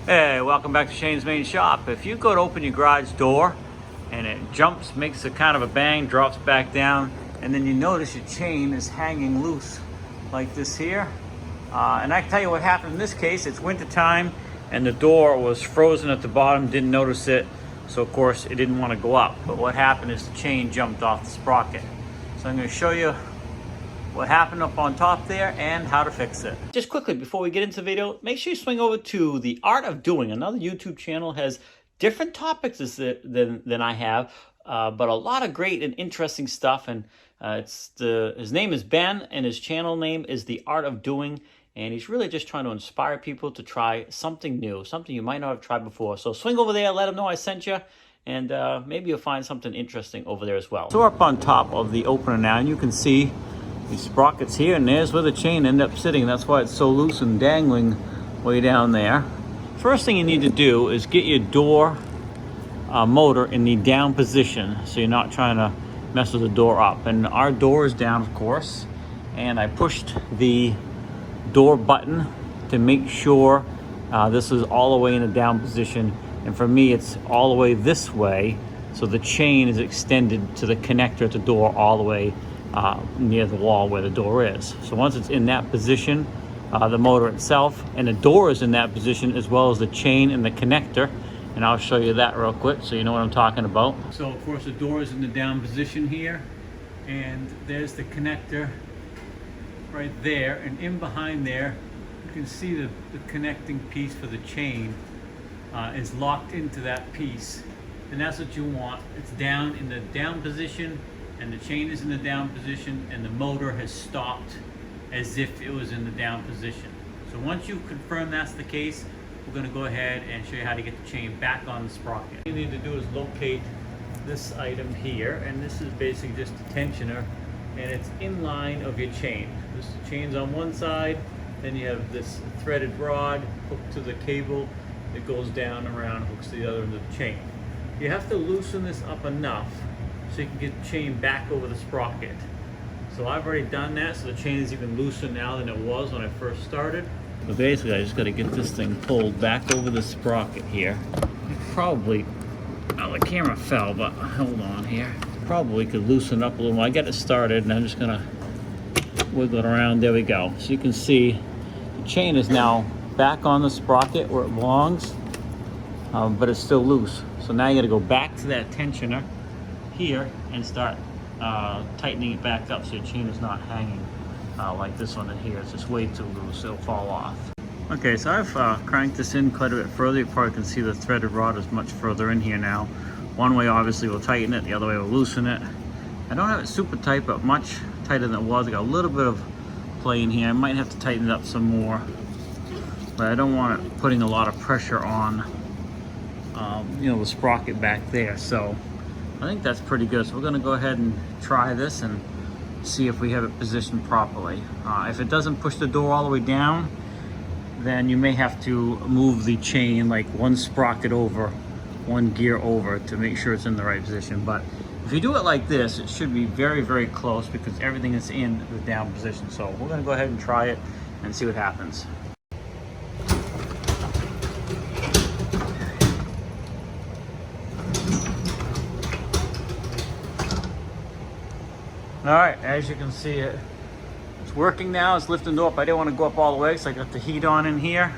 Hey, welcome back to Shane's Main Shop. If you go to open your garage door and it jumps, makes a kind of a bang, drops back down, and then you notice your chain is hanging loose like this here. And I can tell you what happened in this case. It's winter time and the door was frozen at the bottom, didn't notice it. So of course it didn't want to go up. But what happened is the chain jumped off the sprocket. So I'm going to show you what happened up on top there and how to fix it. Just quickly before we get into the video, make sure you swing over to The Art of Doing. Another YouTube channel has different topics than I have, but a lot of great and interesting stuff. And his name is Ben and his channel name is The Art of Doing. And he's really just trying to inspire people to try something new, something you might not have tried before. So swing over there, let him know I sent you. And maybe you'll find something interesting over there as well. So we're up on top of the opener now, and you can see these sprockets here, and there's where the chain ended up sitting. That's why it's so loose and dangling way down there. First thing you need to do is get your door motor in the down position so you're not trying to mess with the door up. And our door is down, of course, and I pushed the door button to make sure this is all the way in the down position. And for me, it's all the way this way, so the chain is extended to the connector at the door all the way near the wall where the door is. So once it's in that position, the motor itself and the door is in that position, as well as the chain and the connector. And I'll show you that real quick so you know what I'm talking about. So of course the door is in the down position here, and there's the connector right there, and in behind there you can see the connecting piece for the chain is locked into that piece, and that's what you want. It's down in the down position, and the chain is in the down position, and the motor has stopped as if it was in the down position. So once you confirm that's the case, we're going to go ahead and show you how to get the chain back on the sprocket. What you need to do is locate this item here, and this is basically just a tensioner, and it's in line of your chain. This chain's on one side, then you have this threaded rod hooked to the cable that goes down around, hooks to the other end of the chain. You have to loosen this up enough so you can get the chain back over the sprocket. So I've already done that, so the chain is even looser now than it was when I first started. But basically I just got to get this thing pulled back over the sprocket here. Probably, oh, the camera fell, but hold on here. Probably could loosen up a little more. I got it started and I'm just gonna wiggle it around. There we go. So you can see the chain is now back on the sprocket where it belongs, but it's still loose. So now you got to go back to that tensioner here and start tightening it back up so your chain is not hanging like this one in here. It's just way too loose, it'll fall off. Okay, so I've cranked this in quite a bit further. You probably can see the threaded rod is much further in here now. One way obviously will tighten it, the other way will loosen it. I don't have it super tight, but much tighter than it was. I got a little bit of play in here. I might have to tighten it up some more, but I don't want it putting a lot of pressure on the sprocket back there. So I think that's pretty good. So we're going to go ahead and try this and see if we have it positioned properly. If it doesn't push the door all the way down, then you may have to move the chain like one sprocket over, one gear over, to make sure it's in the right position. But if you do it like this, it should be very, very close because everything is in the down position. So we're going to go ahead and try it and see what happens. All right, as you can see, it's working now. It's lifting the door up. I didn't want to go up all the way, so I got the heat on in here,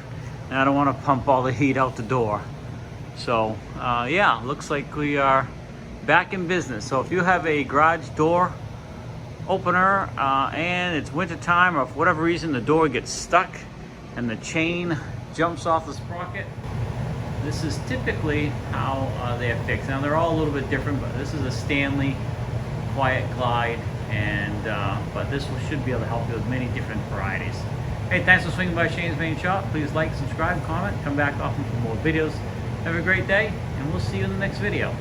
and I don't want to pump all the heat out the door. So yeah, looks like we are back in business. So if you have a garage door opener and it's winter time, or for whatever reason the door gets stuck and the chain jumps off the sprocket, this is typically how they are fixed. Now they're all a little bit different, but this is a Stanley Quiet Glide, and but this should be able to help you with many different varieties. Hey, thanks for swinging by Shane's Main Shop. Please like, subscribe, comment, come back often for more videos. Have a great day, and we'll see you in the next video.